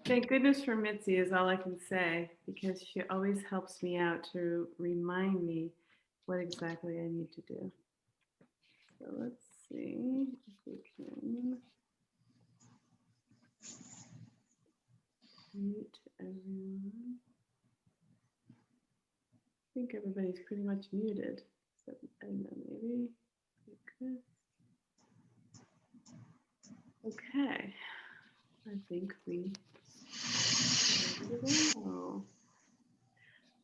Thank goodness for Mitzi is all I can say, because she always helps me out to remind me what exactly I need to do. So let's see if we can mute everyone. I think everybody's pretty much muted, except Edna maybe. Okay, I think we ready to go.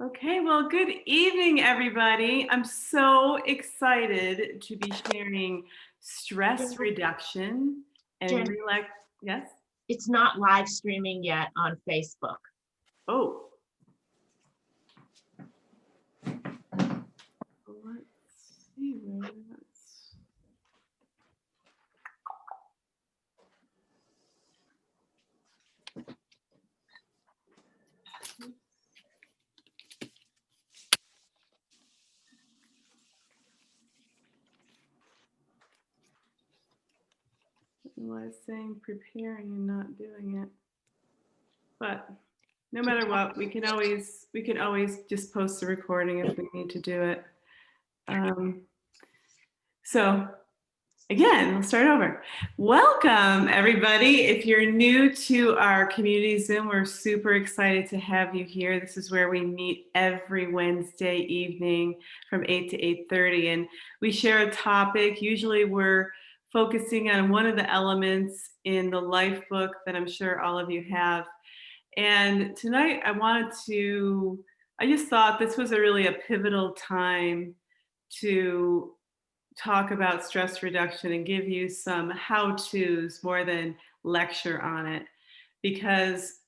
Okay, well, good evening, everybody. I'm so excited to be sharing stress reduction and Jenn, relax. Yes? it's not live streaming yet on Facebook. Oh. Let's see where that's. Well, I was saying preparing and not doing it. But no matter what, we can always just post the recording if we need to do it. So again, we'll start over. Welcome, everybody. If you're new to our community Zoom, we're super excited to have you here. This is where we meet every Wednesday evening from 8 to 8:30, and we share a topic. Usually we're focusing on one of the elements in the life book that I'm sure all of you have. And tonight I just thought this was really a pivotal time to talk about stress reduction and give you some how-tos more than lecture on it. Because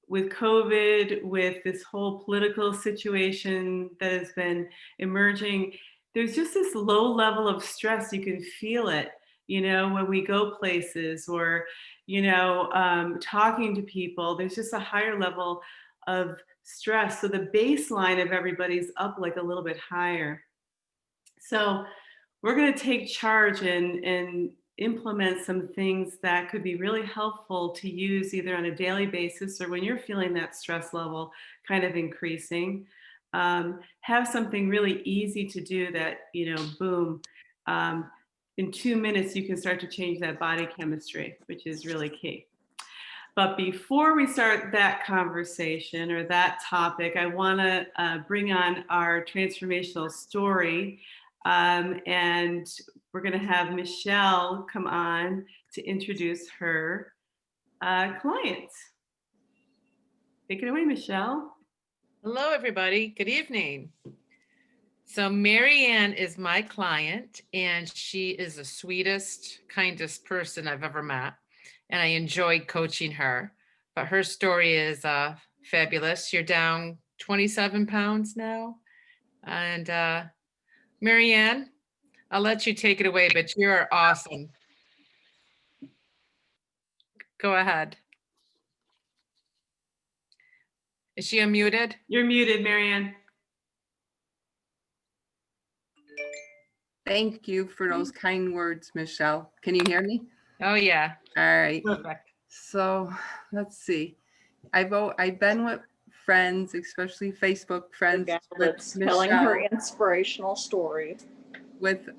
with COVID, with this whole political situation that has been emerging, there's just this low level of stress. You can feel it, when we go places or, talking to people, there's just a higher level of stress. So the baseline of everybody's up like a little bit higher. So we're going to take charge and implement some things that could be really helpful to use either on a daily basis or when you're feeling that stress level kind of increasing. Have something really easy to do that, boom, in 2 minutes you can start to change that body chemistry, which is really key. But before we start that conversation or that topic, I want to bring on our transformational story. And we're going to have Michelle come on to introduce her client. Take it away, Michelle. Hello, everybody. Good evening. So Marianne is my client, and she is the sweetest, kindest person I've ever met. And I enjoyed coaching her. But her story is fabulous. You're down 27 pounds now. And Marianne, I'll let you take it away, but you are awesome. Go ahead. Is she unmuted? You're muted, Marianne. Thank you for those kind words, Michelle. Can you hear me? Oh, yeah. All right. Perfect. So let's see. I've been with friends, especially Facebook friends. Telling her inspirational story.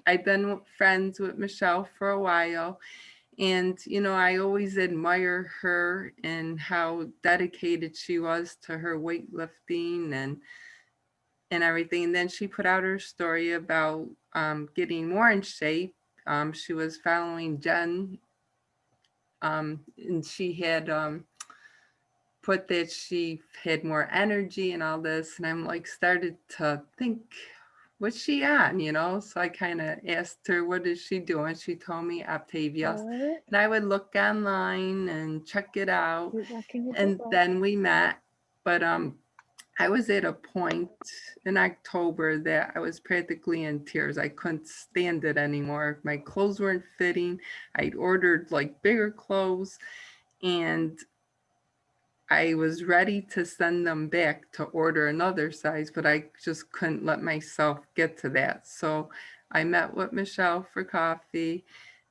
I've been friends with Michelle for a while. And, I always admire her and how dedicated she was to her weightlifting and everything. And then she put out her story about getting more in shape. She was following Jenn, and she had put that she had more energy and all this. And I'm like, started to think, what's she on, So I kind of asked her, what is she doing? She told me Octavius. And I would look online and check it out. And then we met. But I was at a point in October that I was practically in tears. I couldn't stand it anymore. My clothes weren't fitting. I'd ordered like bigger clothes and I was ready to send them back to order another size, but I just couldn't let myself get to that. So I met with Michelle for coffee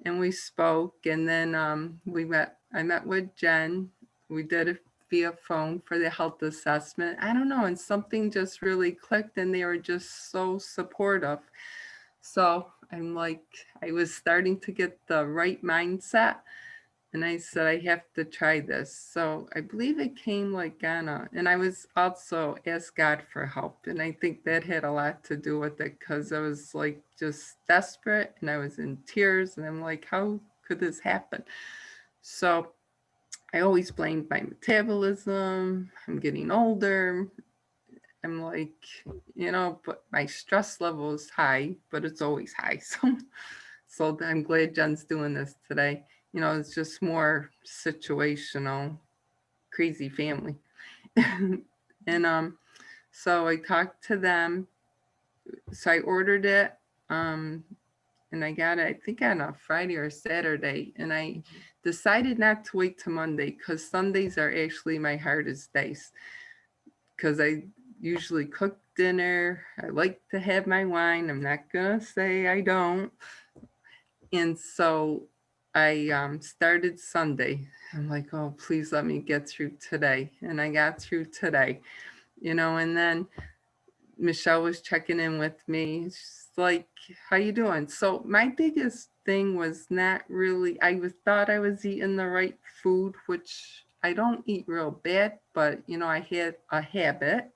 and we spoke, and then I met with Jenn. We did via phone for the health assessment. I don't know, and something just really clicked and they were just so supportive. So I'm like, I was starting to get the right mindset. And I said, I have to try this. So I believe it came like Ghana. And I was also asked God for help. And I think that had a lot to do with it because I was like just desperate and I was in tears. And I'm like, how could this happen? So I always blamed my metabolism. I'm getting older. I'm like, but my stress level is high, but it's always high. So I'm glad Jen's doing this today. It's just more situational, crazy family. And so I talked to them. So I ordered it. And I got it, I think on a Friday or Saturday. And I decided not to wait till Monday because Sundays are actually my hardest days. Because I usually cook dinner. I like to have my wine. I'm not gonna say I don't. And so I started Sunday. I'm like, oh, please let me get through today. And I got through today, and then Michelle was checking in with me. She's like, how you doing? So my biggest thing was not really, thought I was eating the right food, which I don't eat real bad, but I had a habit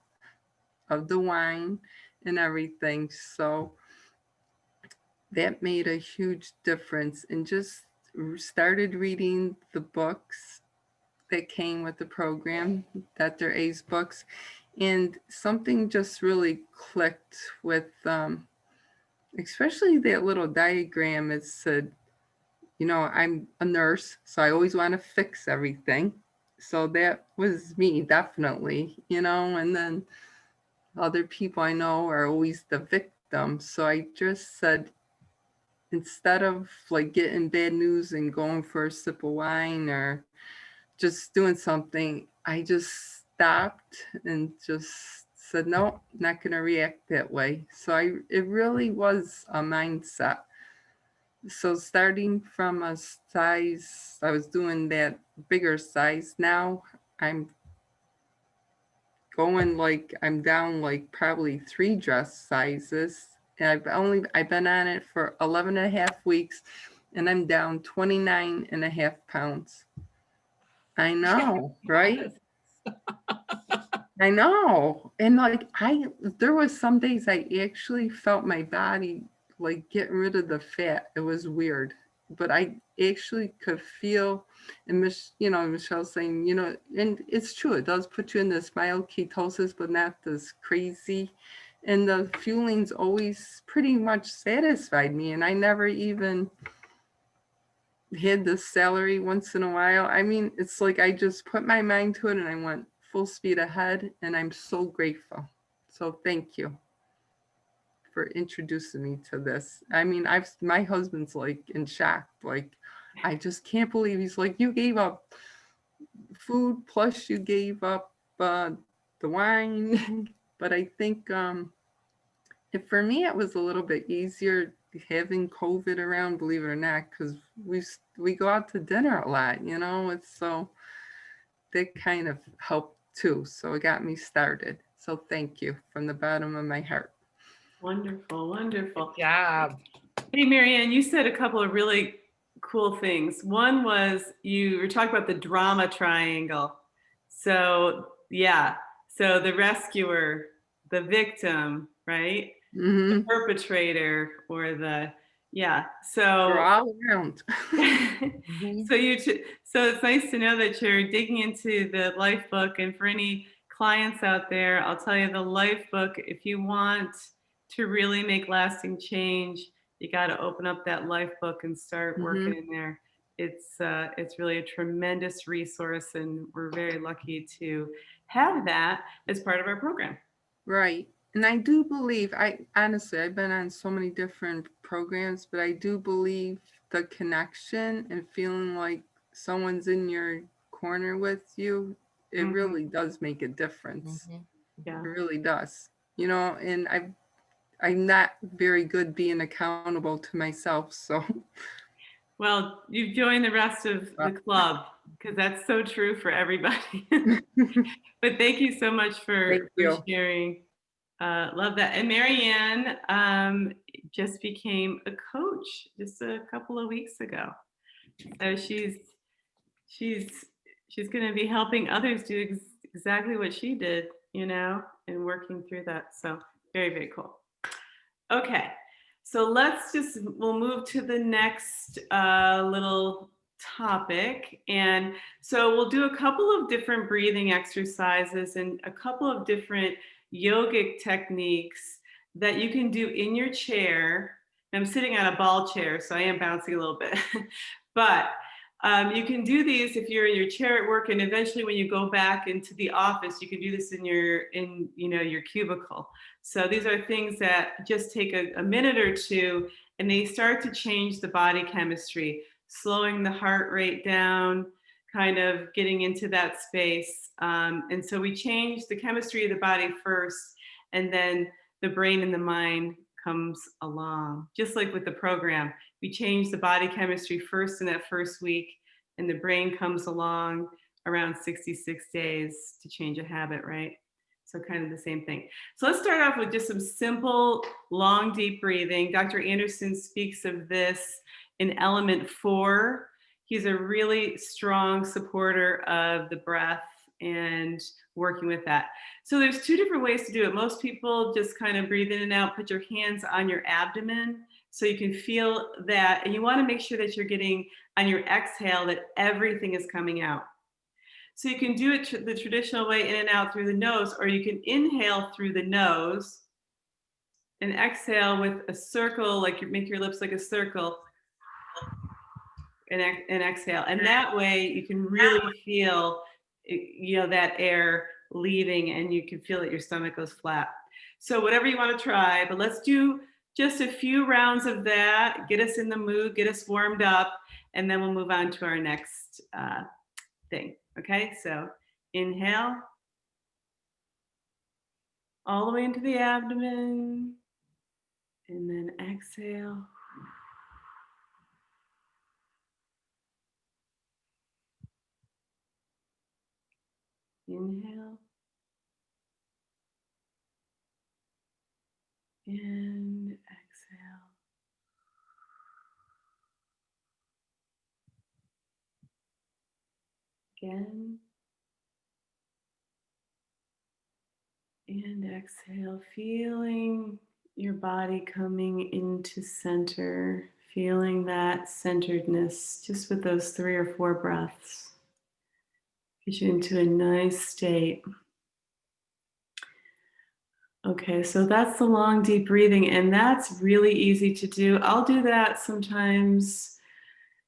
of the wine and everything. So that made a huge difference, and just started reading the books that came with the program, Dr. A's books, and something just really clicked with especially that little diagram. It said, I'm a nurse, so I always want to fix everything. So that was me, definitely, and then other people I know are always the victim. So I just said, instead of like getting bad news and going for a sip of wine or just doing something, I just stopped and just said, no, not going to react that way. So it really was a mindset. So starting from a size, I was doing that bigger size. Now I'm going like, I'm down like probably 3 dress sizes. And I've been on it for 11 and a half weeks and I'm down 29 and a half pounds. I know, right? I know. And like there was some days I actually felt my body like getting rid of the fat. It was weird. But I actually could feel, and Michelle's saying, and it's true, it does put you in this mild ketosis, but not this crazy. And the fueling's always pretty much satisfied me. And I never even had the celery once in a while. I mean, it's like I just put my mind to it and I went full speed ahead, and I'm so grateful. So thank you for introducing me to this. I mean, my husband's like in shock. Like, I just can't believe. He's like, you gave up food plus you gave up the wine. But I think for me it was a little bit easier having COVID around, believe it or not, because we go out to dinner a lot. It's so that kind of helped too. So it got me started. So thank you from the bottom of my heart. Wonderful, wonderful. Good job. Hey, Marianne, you said a couple of really cool things. One was you were talking about the drama triangle. So yeah, so the rescuer, the victim, right? Mm-hmm. The perpetrator, or We're So all around. Mhm. so it's nice to know that you're digging into the life book. And for any clients out there, I'll tell you, the life book, if you want to really make lasting change, you got to open up that life book and start working in there. It's really a tremendous resource, and we're very lucky to have that as part of our program. Right. And I do believe, I've been on so many different programs, but I do believe the connection and feeling like someone's in your corner with you, it Mhm. really does make a difference. Mhm. Yeah. It really does. And I'm not very good being accountable to myself. So Well, you've joined the rest of the club. because that's so true for everybody. But thank you so much Thank for you. sharing. Love that. And Marianne just became a coach just a couple of weeks ago. So she's going to be helping others do exactly what she did, you know, and working through that. So very, very cool. Okay, so we'll move to the next little topic. And so we'll do a couple of different breathing exercises and a couple of different yogic techniques that you can do in your chair. I'm sitting on a ball chair, so I am bouncing a little bit. But you can do these if you're in your chair at work, and eventually when you go back into the office, you can do this in your cubicle. So these are things that just take a minute or two, and they start to change the body chemistry, slowing the heart rate down, kind of getting into that space. And so we change the chemistry of the body first, and then the brain and the mind comes along. Just like with the program, we change the body chemistry first in that first week, and the brain comes along around 66 days to change a habit, right? So kind of the same thing. So let's start off with just some simple, long, deep breathing. Dr. Anderson speaks of this in element 4. He's a really strong supporter of the breath and working with that. So there's 2 different ways to do it. Most people just kind of breathe in and out, put your hands on your abdomen so you can feel that. And you want to make sure that you're getting on your exhale that everything is coming out. So you can do it the traditional way, in and out through the nose, or you can inhale through the nose and exhale with a circle, like you make your lips like a circle, and exhale. And that way you can really feel, that air leaving, and you can feel that your stomach goes flat. So whatever you want to try, but let's do just a few rounds of that, get us in the mood, get us warmed up, and then we'll move on to our next thing. Okay, so inhale all the way into the abdomen, and then exhale. Inhale. And exhale. Again. And exhale, feeling your body coming into center, feeling that centeredness just with those 3 or 4 breaths. Get you into a nice state. Okay, so that's the long, deep breathing, and that's really easy to do. I'll do that sometimes,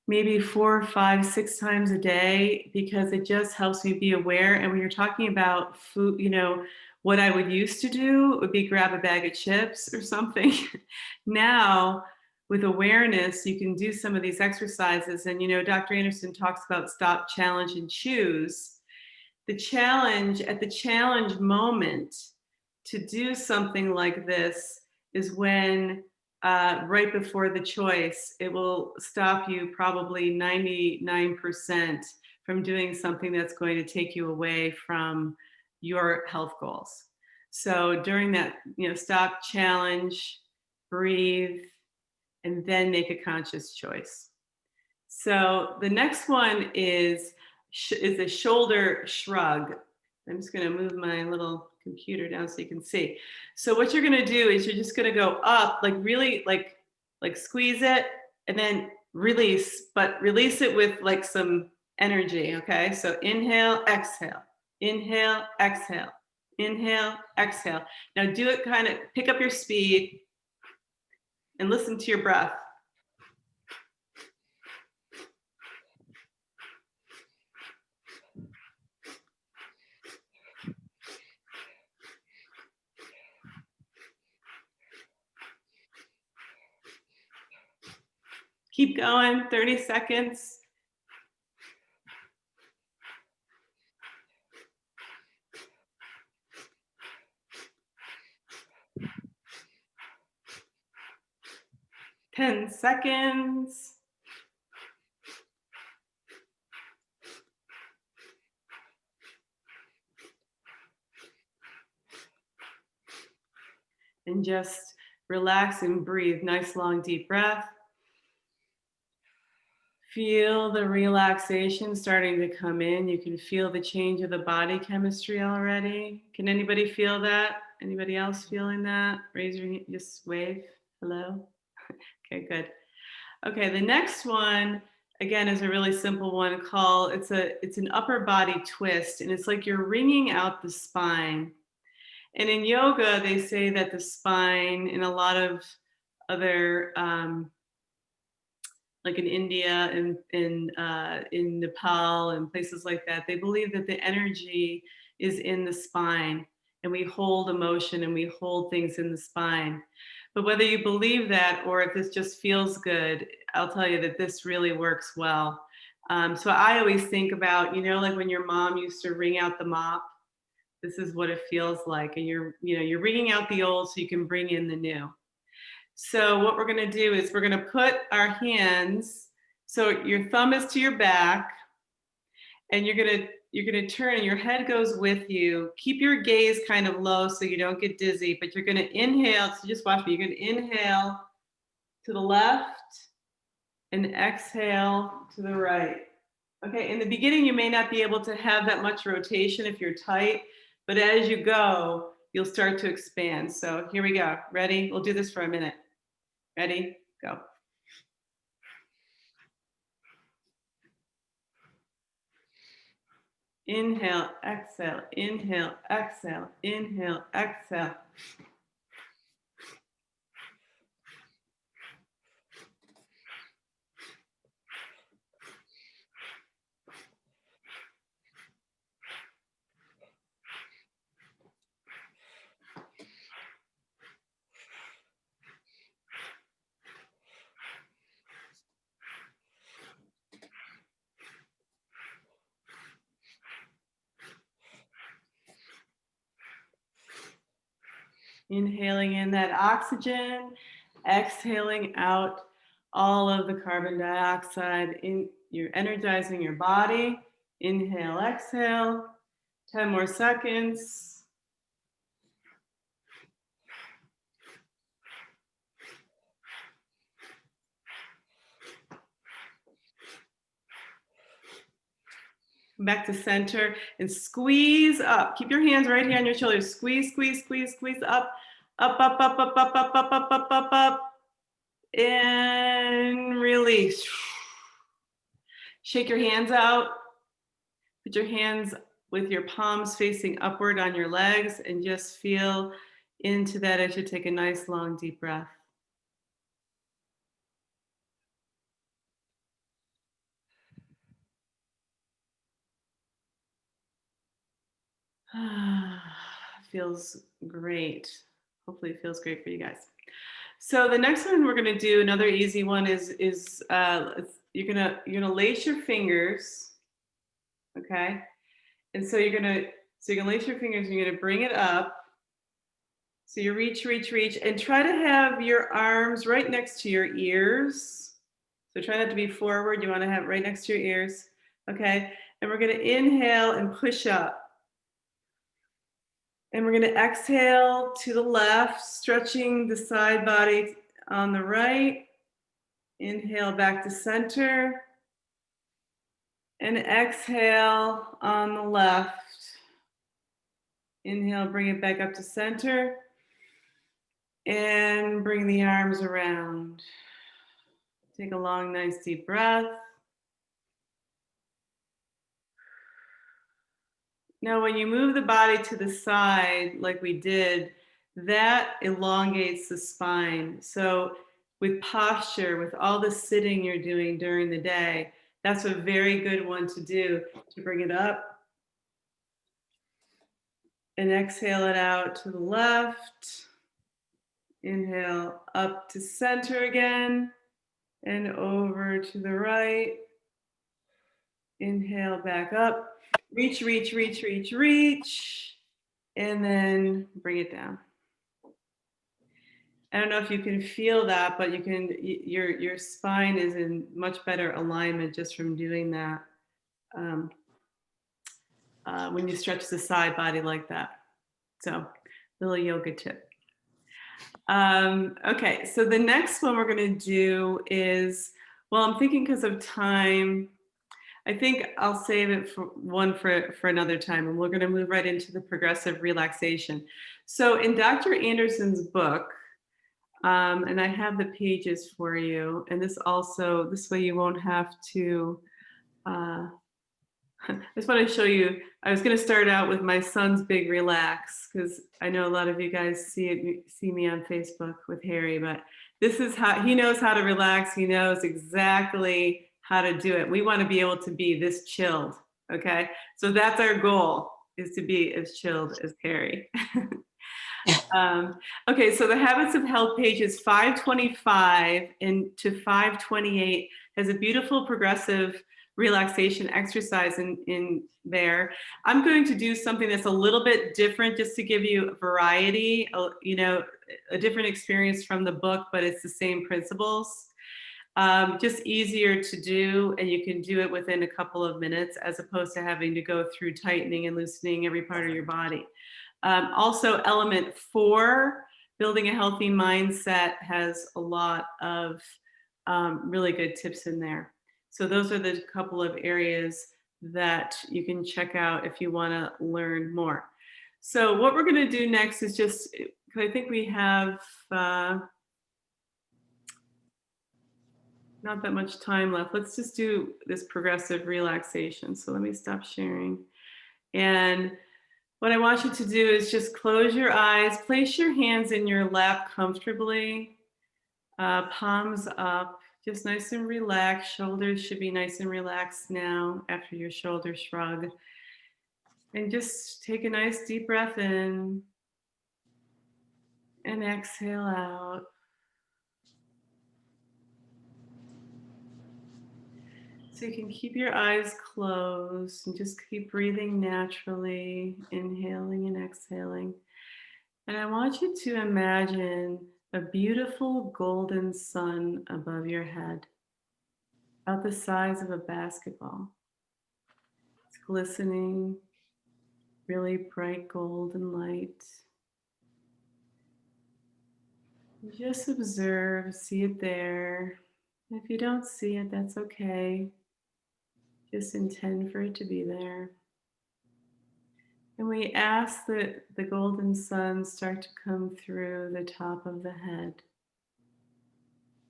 maybe 4, 5, 6 times a day, because it just helps me be aware. And when you're talking about food, what I would used to do would be grab a bag of chips or something. Now, with awareness, you can do some of these exercises. And, Dr. Anderson talks about stop, challenge, and choose. The challenge, at the challenge moment, to do something like this is when right before the choice, it will stop you probably 99% from doing something that's going to take you away from your health goals. So during that, stop, challenge, breathe, and then make a conscious choice. So the next one is a shoulder shrug. I'm just going to move my little computer down so you can see. So what you're going to do is you're just going to go up, like really like squeeze it and then release, but release it with like some energy. Okay. So inhale, exhale, inhale, exhale, inhale, exhale. Now do it kind of, pick up your speed and listen to your breath. Keep going, 30 seconds. Ten seconds. And just relax and breathe. Nice, long, deep breath. Feel the relaxation starting to come in. You can feel the change of the body chemistry already. Can anybody feel that? Anybody else feeling that? Raise your hand, just wave. Hello? Okay, good. Okay, the next one, again, is a really simple one called, it's an upper body twist, and it's like you're wringing out the spine. And in yoga, they say that the spine, in a lot of other like in India and in Nepal and places like that, they believe that the energy is in the spine, and we hold emotion and we hold things in the spine. But whether you believe that or if this just feels good, I'll tell you that this really works well. So I always think about, like when your mom used to wring out the mop, this is what it feels like. And you're wringing out the old so you can bring in the new. So what we're going to do is we're going to put our hands, so your thumb is to your back, and you're going to turn, and your head goes with you. Keep your gaze kind of low so you don't get dizzy, but you're going to inhale. So just watch me. You're going to inhale to the left and exhale to the right. Okay, in the beginning, you may not be able to have that much rotation if you're tight, but as you go, you'll start to expand. So here we go. Ready? We'll do this for a minute. Ready? Go. Inhale, exhale, inhale, exhale, inhale, exhale. Inhaling in that oxygen, exhaling out all of the carbon dioxide. You're energizing your body. Inhale, exhale. 10 more seconds. Come back to center and squeeze up. Keep your hands right here on your shoulders. Squeeze, squeeze, squeeze, squeeze up, up, up, up, up, up, up, up, up, up, up, up, and release. Shake your hands out. Put your hands with your palms facing upward on your legs and just feel into that as you take a nice long deep breath. Feels great. Hopefully it feels great for you guys. So the next one we're gonna do, another easy one, is you're gonna lace your fingers, okay? And so you're gonna lace your fingers and you're gonna bring it up. So you reach, reach, reach, and try to have your arms right next to your ears. So try not to be forward. You want to have right next to your ears. Okay. And we're going to inhale and push up. And we're going to exhale to the left, stretching the side body on the right. Inhale back to center. And exhale on the left. Inhale, bring it back up to center. And bring the arms around. Take a long, nice, deep breath. Now, when you move the body to the side, like we did, that elongates the spine. So with posture, with all the sitting you're doing during the day, that's a very good one to do, to bring it up. And exhale it out to the left. Inhale up to center again. And over to the right. Inhale back up. Reach, reach, reach, reach, reach. And then bring it down. I don't know if you can feel that, but you can. Your spine is in much better alignment just from doing that. When you stretch the side body like that. So, little yoga tip. Okay, so the next one we're going to do is, well, I'm thinking because of time, I think I'll save it for another time, and we're going to move right into the progressive relaxation. So in Dr. Anderson's book, and I have the pages for you, and this way you won't have to, I just want to show you, I was going to start out with my son's big relax, because I know a lot of you guys see me on Facebook with Harry, but this is how he knows how to relax. He knows exactly how to do it. We want to be able to be this chilled. Okay. So that's our goal, is to be as chilled as Harry. Okay, so the Habits of Health pages 525 to 528 has a beautiful progressive relaxation exercise in there. I'm going to do something that's a little bit different just to give you a variety, a different experience from the book, but it's the same principles. Just easier to do, and you can do it within a couple of minutes as opposed to having to go through tightening and loosening every part of your body. Also, element 4, building a healthy mindset, has a lot of really good tips in there. So those are the couple of areas that you can check out if you want to learn more. So what we're going to do next is just, I think we have not that much time left. Let's just do this progressive relaxation. So let me stop sharing. And what I want you to do is just close your eyes, place your hands in your lap comfortably, palms up, just nice and relaxed. Shoulders should be nice and relaxed now after your shoulder shrug. And just take a nice deep breath in and exhale out. So you can keep your eyes closed and just keep breathing naturally, inhaling and exhaling. And I want you to imagine a beautiful golden sun above your head, about the size of a basketball. It's glistening, really bright golden light. Just observe, see it there. If you don't see it, that's okay. Just intend for it to be there. And we ask that the golden sun start to come through the top of the head.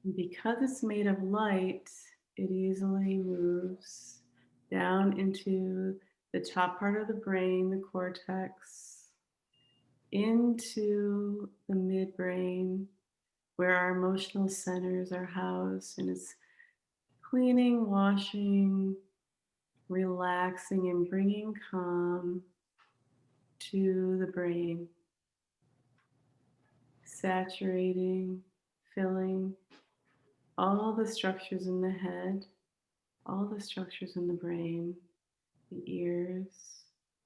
And because it's made of light, it easily moves down into the top part of the brain, the cortex, into the midbrain, where our emotional centers are housed, and it's cleaning, washing, relaxing, and bringing calm to the brain, saturating, filling all the structures in the head, all the structures in the brain, the ears,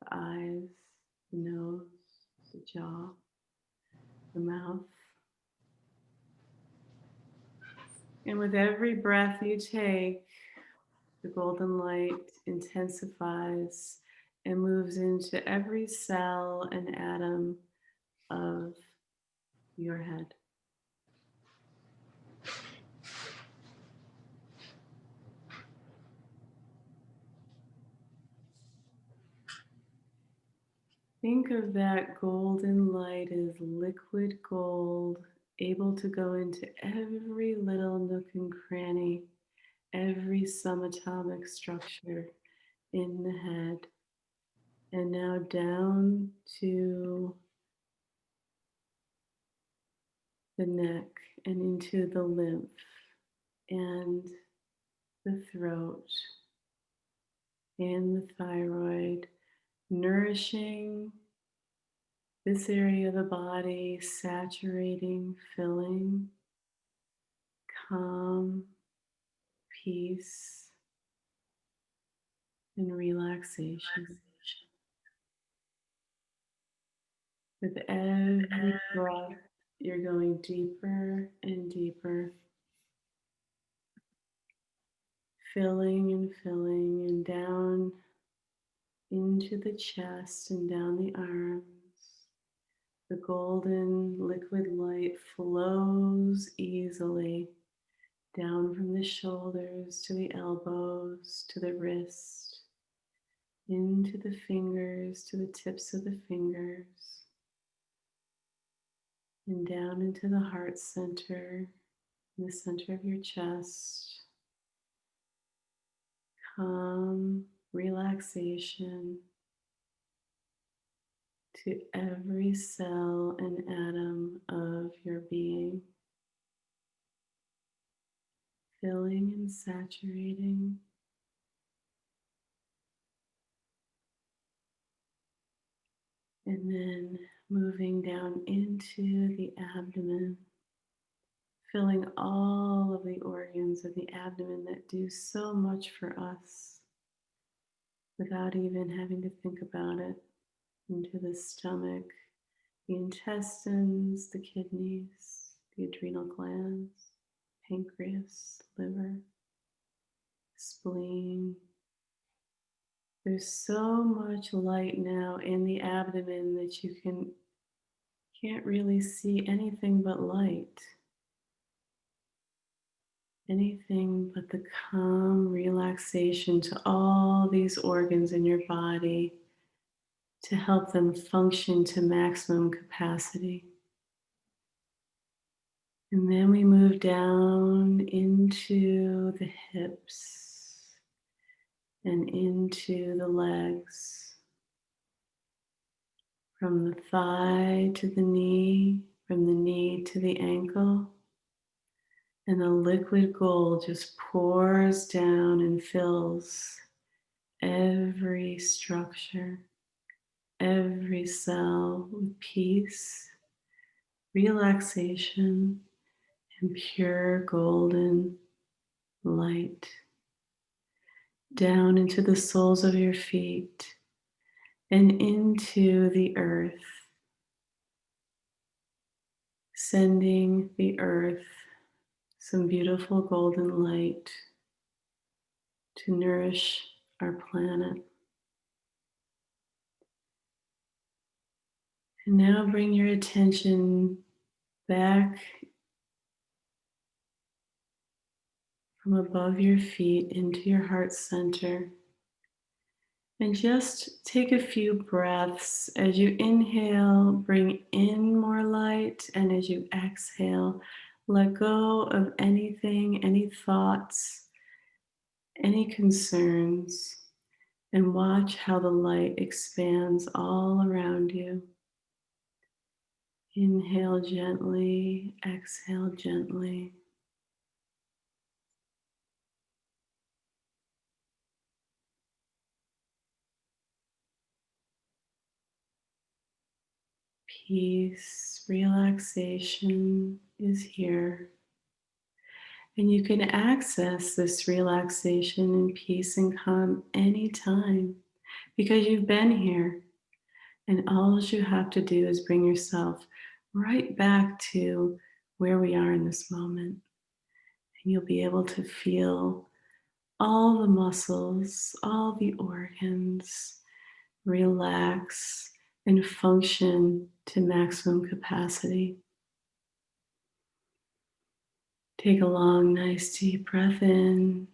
the eyes, the nose, the jaw, the mouth. And with every breath you take, the golden light intensifies and moves into every cell and atom of your head. Think of that golden light as liquid gold, able to go into every little nook and cranny, every subatomic structure in the head. And now down to the neck and into the lymph and the throat and the thyroid, nourishing this area of the body, saturating, filling, calm, peace, and relaxation. With every breath, you're going deeper and deeper, filling and down into the chest and down the arms, The golden liquid light flows easily down from the shoulders to the elbows, to the wrist, into the fingers, to the tips of the fingers, and down into the heart center, in the center of your chest. Calm relaxation to every cell and atom of your being, filling and saturating. And then moving down into the abdomen, filling all of the organs of the abdomen that do so much for us without even having to think about it, into the stomach, the intestines, the kidneys, the adrenal glands, pancreas, liver, spleen. There's so much light now in the abdomen that you can't really see anything but light. Anything but the calm relaxation to all these organs in your body to help them function to maximum capacity. And then we move down into the hips and into the legs, from the thigh to the knee, from the knee to the ankle. And the liquid gold just pours down and fills every structure, every cell with peace, relaxation, and pure golden light. Down into the soles of your feet and into the earth, sending the earth some beautiful golden light to nourish our planet. And now bring your attention back from above your feet into your heart center. And just take a few breaths. As you inhale, bring in more light. And as you exhale, let go of anything, any thoughts, any concerns, and watch how the light expands all around you. Inhale gently, exhale gently. Peace, relaxation is here. And you can access this relaxation and peace and calm anytime because you've been here. And all you have to do is bring yourself right back to where we are in this moment. And you'll be able to feel all the muscles, all the organs relax and function to maximum capacity. Take a long, nice deep breath in.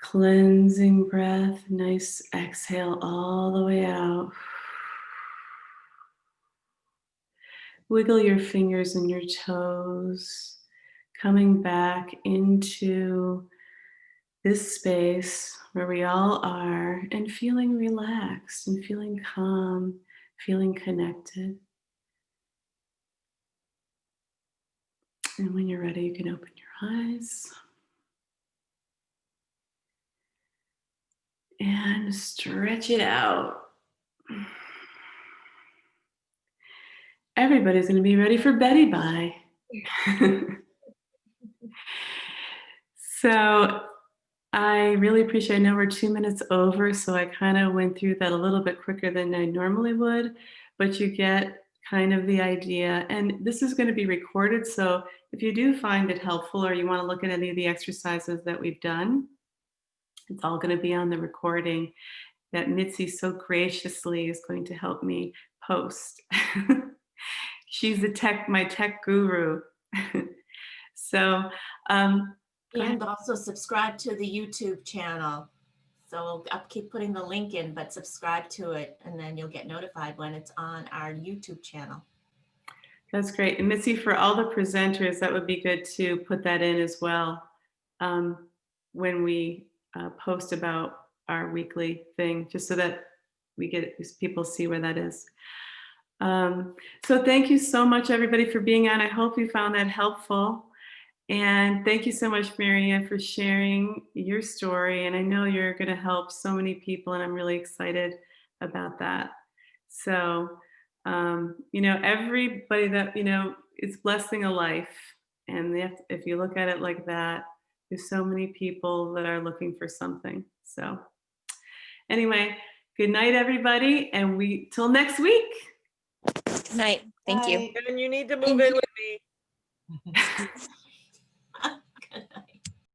Cleansing breath, nice exhale all the way out. Wiggle your fingers and your toes, coming back into this space where we all are and feeling relaxed and feeling calm, feeling connected. And when you're ready, you can open your eyes and stretch it out. Everybody's going to be ready for Betty Bye. So I really appreciate, I know we're 2 minutes over, so I kind of went through that a little bit quicker than I normally would, but you get kind of the idea. And this is going to be recorded, so if you do find it helpful or you want to look at any of the exercises that we've done, it's all going to be on the recording that Mitzi so graciously is going to help me post. She's my tech guru. So, go ahead. And also subscribe to the YouTube channel. So I'll keep putting the link in, but subscribe to it and then you'll get notified when it's on our YouTube channel. That's great. And Missy, for all the presenters, that would be good to put that in as well when we post about our weekly thing, just so that people see where that is. So thank you so much, everybody, for being on. I hope you found that helpful. And thank you so much, Marianne, for sharing your story. And I know you're going to help so many people, and I'm really excited about that. So, everybody that, it's blessing a life. And if you look at it like that, there's so many people that are looking for something. So anyway, good night, everybody. And till next week. Good night. Thank you. And you need to move in with me.